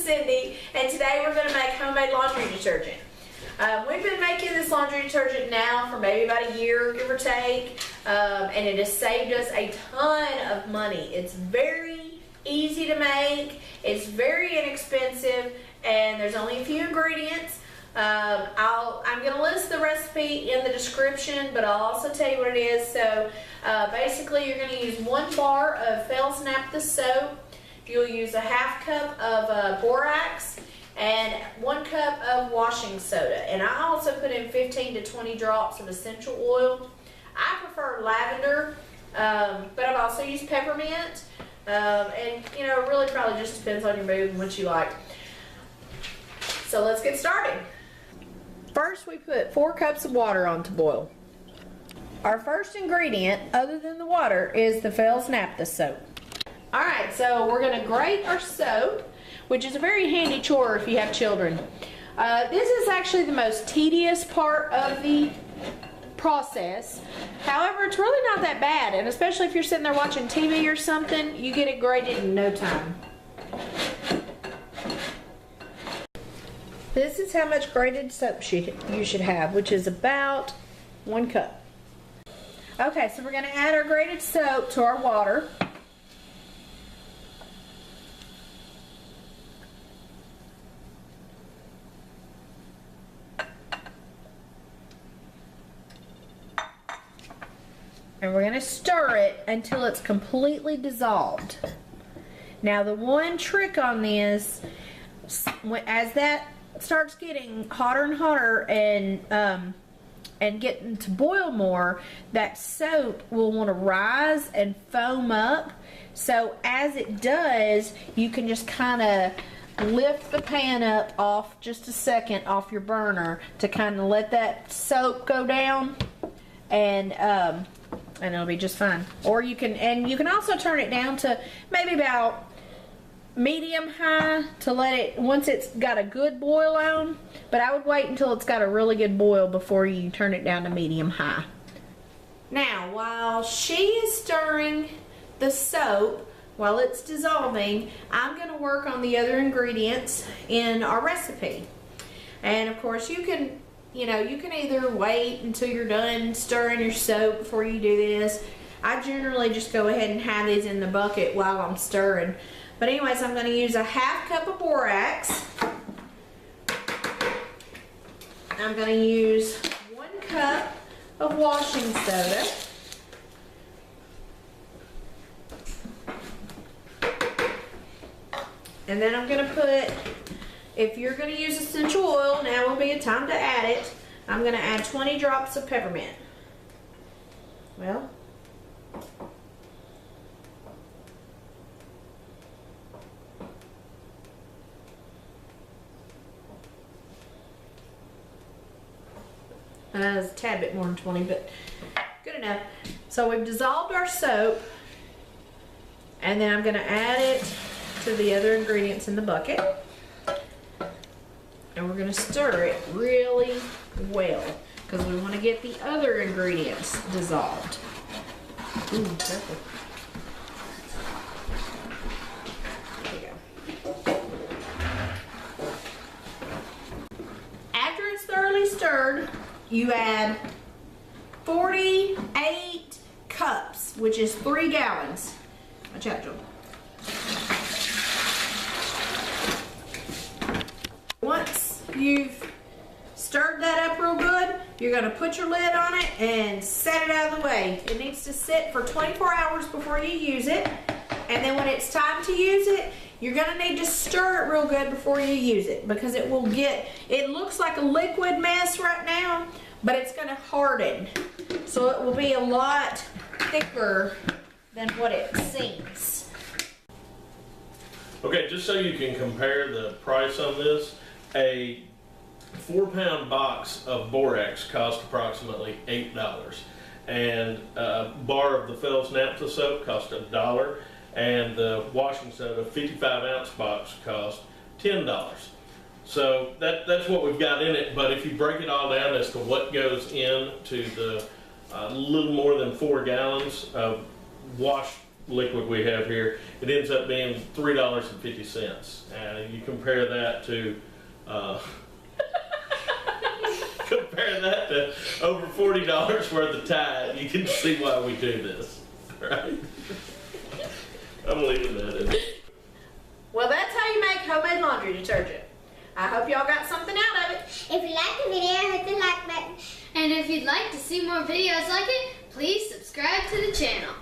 Cindy, and today we're going to make homemade laundry detergent. We've been making this laundry detergent now for maybe about a year, give or take, and it has saved us a ton of money. It's very easy to make, it's very inexpensive, and there's only a few ingredients. I'm going to list the recipe in the description, but I'll also tell you what it is. So basically you're going to use 1 bar of Felsnaptha soap. You'll use a ½ cup of Borax and 1 cup of washing soda. And I also put in 15 to 20 drops of essential oil. I prefer lavender, but I've also used peppermint. And you know, it really probably just depends on your mood and what you like. So let's get started. First, we put 4 cups of water on to boil. Our first ingredient, other than the water, is the Felsnaptha soap. Alright, so we're going to grate our soap, which is a very handy chore if you have children. This is actually the most tedious part of the process. However, it's really not that bad, and especially if you're sitting there watching TV or something, you get it grated in no time. This is how much grated soap you should have, which is about 1 cup. Okay, so we're going to add our grated soap to our water. And we're going to stir it until it's completely dissolved. Now the one trick on this, as that starts getting hotter and hotter and getting to boil more, that soap will want to rise and foam up. So as it does, you can just kind of lift the pan up off just a second off your burner to kind of let that soap go down, and it'll be just fine. Or you can also turn it down to maybe about medium high to let it, once it's got a good boil on, but I would wait until it's got a really good boil before you turn it down to medium high. Now, while she is stirring the soap, while it's dissolving, I'm going to work on the other ingredients in our recipe. And of course you can either wait until you're done stirring your soap before you do this. I generally just go ahead and have these in the bucket while I'm stirring. But anyways, I'm going to use a ½ cup of borax. I'm going to use 1 cup of washing soda. And then I'm going to put, if you're going to use essential oil, now will be a time to add it. I'm going to add 20 drops of peppermint. Well, it's a tad bit more than 20, but good enough. So we've dissolved our soap, and then I'm going to add it to the other ingredients in the bucket, and we're going to stir it really well because we want to get the other ingredients dissolved. Ooh, careful. There you go. After it's thoroughly stirred, you add 48 cups, which is 3 gallons. Watch out, Joel. Once you've stirred that up real good, you're going to put your lid on it and set it out of the way. It needs to sit for 24 hours before you use it. And then when it's time to use it, you're going to need to stir it real good before you use it, because it looks like a liquid mess right now, but it's going to harden. So it will be a lot thicker than what it seems. Okay, just so you can compare the price on this, a 4-pound box of borax cost approximately $8, and a bar of the Felsnaptha soap cost $1, and the washing soda 55-ounce box cost $10. So that's what we've got in it, but if you break it all down as to what goes into the little more than 4 gallons of liquid we have here, it ends up being $3.50. And you compare that to compare that to over $40 worth of Tide, you can see why we do this, right? I'm leaving that in. Well, that's how you make homemade laundry detergent. I hope y'all got something out of it. If you like the video, hit the like button. And if you'd like to see more videos like it, please subscribe to the channel.